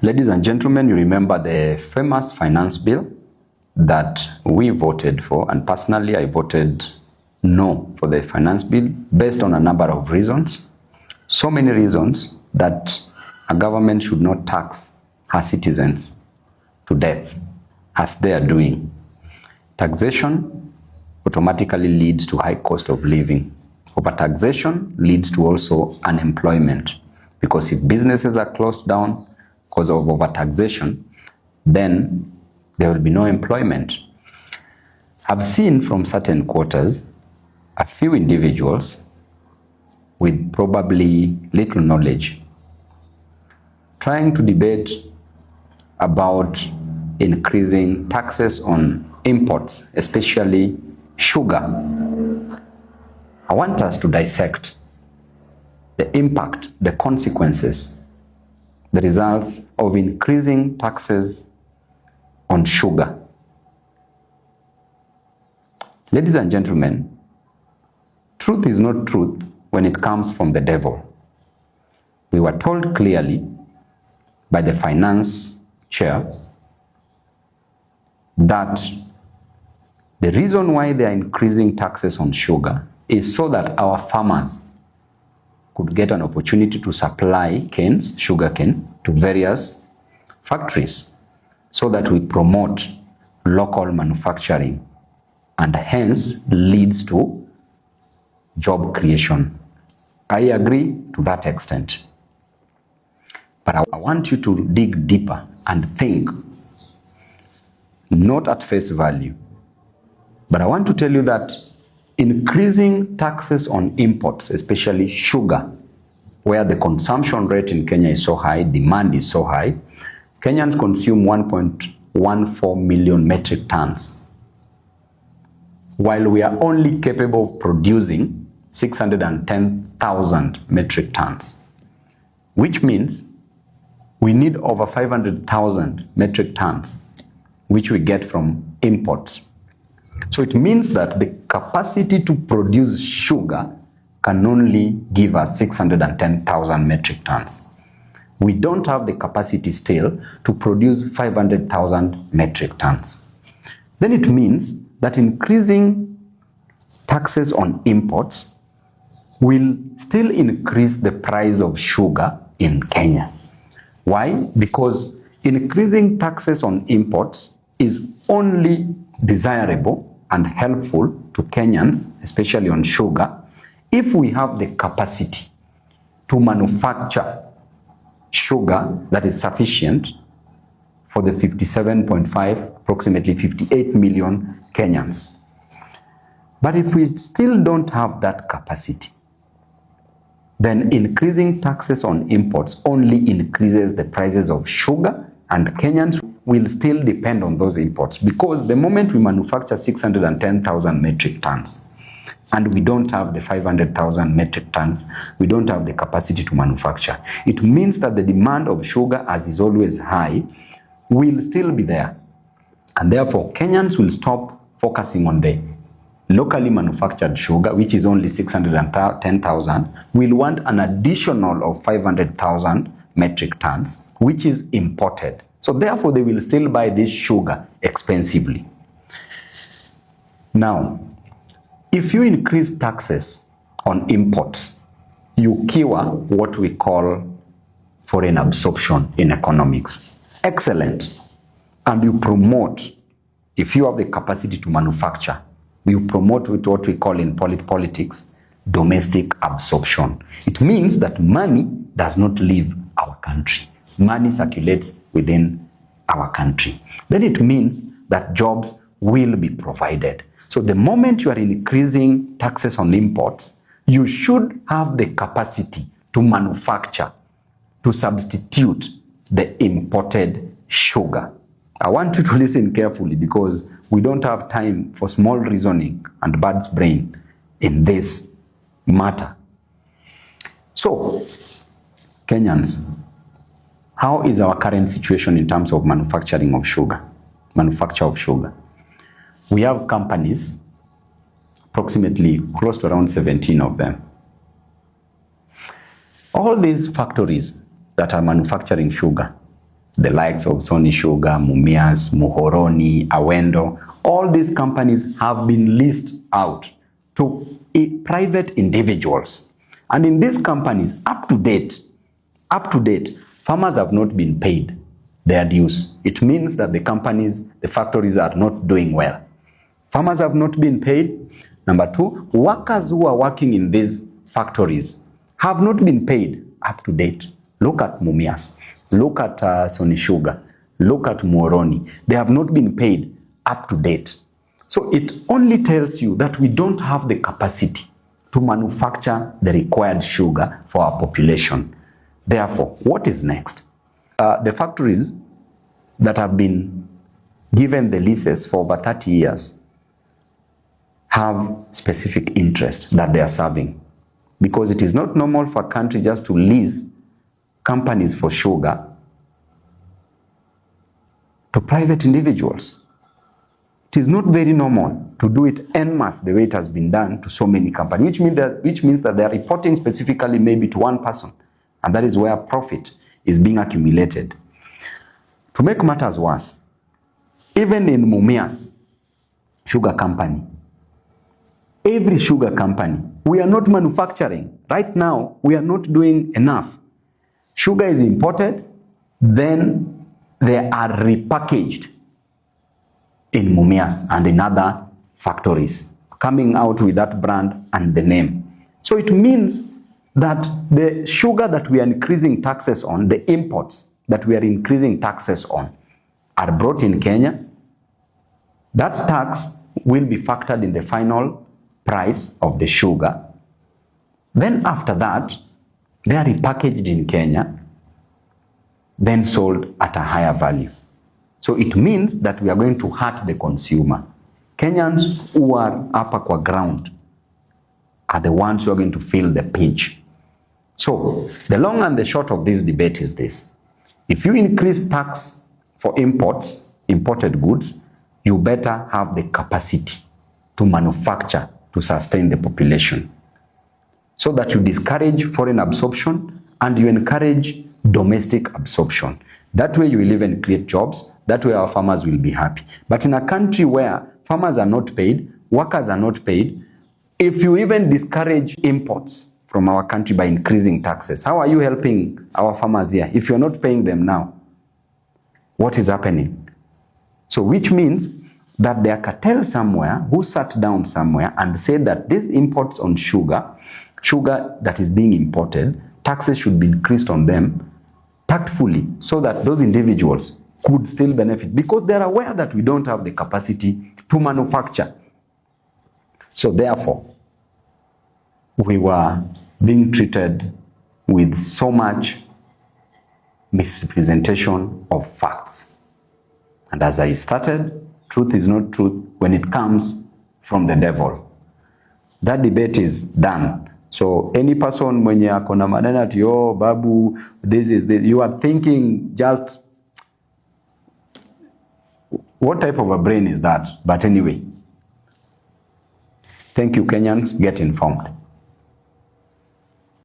Ladies and gentlemen, you remember the famous finance bill that we voted for, and personally I voted no for the finance bill based on a number of reasons. So many reasons that a government should not tax her citizens to death as they are doing. Taxation automatically leads to high cost of living. Overtaxation leads to also unemployment, because if businesses are closed down because of overtaxation, then there will be no employment. I've seen from certain quarters a few individuals with probably little knowledge trying to debate about increasing taxes on imports, especially sugar. I want us to dissect the impact, the consequences, the results of increasing taxes on sugar. Ladies and gentlemen, truth is not truth when it comes from the devil. We were told clearly by the finance chair that the reason why they are increasing taxes on sugar is so that our farmers could get an opportunity to supply canes, sugar cane, to various factories, so that we promote local manufacturing and hence leads to job creation. I agree to that extent. But I want you to dig deeper and think, not at face value. But I want to tell you that increasing taxes on imports, especially sugar, where the consumption rate in Kenya is so high, demand is so high, Kenyans consume 1.14 million metric tons, while we are only capable of producing 610,000 metric tons, which means we need over 500,000 metric tons, which we get from imports. So it means that the capacity to produce sugar can only give us 610,000 metric tons. We don't have the capacity still to produce 500,000 metric tons. Then it means that increasing taxes on imports will still increase the price of sugar in Kenya. Why? Because increasing taxes on imports is only desirable and helpful to Kenyans, especially on sugar, if we have the capacity to manufacture sugar that is sufficient for the 57.5, approximately 58 million Kenyans. But if we still don't have that capacity, then increasing taxes on imports only increases the prices of sugar, and Kenyans will still depend on those imports, because the moment we manufacture 610,000 metric tons and we don't have the 500,000 metric tons, we don't have the capacity to manufacture. It means that the demand of sugar, as is always high, will still be there. And therefore, Kenyans will stop focusing on the locally manufactured sugar, which is only 610,000, will want an additional of 500,000 metric tons, which is imported. So therefore, they will still buy this sugar expensively. Now, if you increase taxes on imports, you cure what we call foreign absorption in economics. Excellent. And you promote, if you have the capacity to manufacture, you promote with what we call in politics, domestic absorption. It means that money does not leave our country. Money circulates within our country. Then it means that jobs will be provided. So the moment you are increasing taxes on imports, you should have the capacity to manufacture, to substitute the imported sugar. I want you to listen carefully, because we don't have time for small reasoning and bird's brain in this matter. So, Kenyans, how is our current situation in terms of manufacturing of sugar, manufacture of sugar? We have companies, approximately close to around 17 of them. All these factories that are manufacturing sugar, the likes of Sony Sugar, Mumias, Muhoroni, Owino, all these companies have been leased out to private individuals. And in these companies, up to date, farmers have not been paid their dues. It means that the companies, the factories are not doing well. Farmers have not been paid. Number two, workers who are working in these factories have not been paid up to date. Look at Mumias, look at Sony Sugar, look at Muhoroni. They have not been paid up to date. So it only tells you that we don't have the capacity to manufacture the required sugar for our population. Therefore, what is next? The factories that have been given the leases for over 30 years have specific interest that they are serving, because it is not normal for a country just to lease companies for sugar to private individuals. It is not very normal to do it en masse the way it has been done to so many companies, which means that they are reporting specifically maybe to one person, and that is where profit is being accumulated. To make matters worse, even in Mumias Sugar Company, every sugar company, we are not manufacturing. Right now, we are not doing enough. Sugar is imported, then they are repackaged in Mumias and in other factories, coming out with that brand and the name. So it means that the sugar that we are increasing taxes on, the imports that we are increasing taxes on, are brought in Kenya. That tax will be factored in the final price of the sugar. Then after that, they are repackaged in Kenya, then sold at a higher value. So it means that we are going to hurt the consumer. Kenyans who are upper kwa ground are the ones who are going to feel the pinch. So the long and the short of this debate is this: if you increase tax for imported goods, you better have the capacity to manufacture to sustain the population, so that you discourage foreign absorption and you encourage domestic absorption. That way you will even create jobs. That way our farmers will be happy. But in a country where farmers are not paid, workers are not paid, if you even discourage imports from our country by increasing taxes, how are you helping our farmers here if you're not paying them now? What is happening? So which means that there are cartels somewhere who sat down somewhere and said that these imports on sugar that is being imported, taxes should be increased on them tactfully, so that those individuals could still benefit, because they are aware that we don't have the capacity to manufacture. So therefore, we were being treated with so much misrepresentation of facts. And as I started, truth is not truth when it comes from the devil. That debate is done. So any person mwenye akona maneno ati oh Babu, this is this, you are thinking just what type of a brain is that? But anyway, thank you Kenyans, get informed.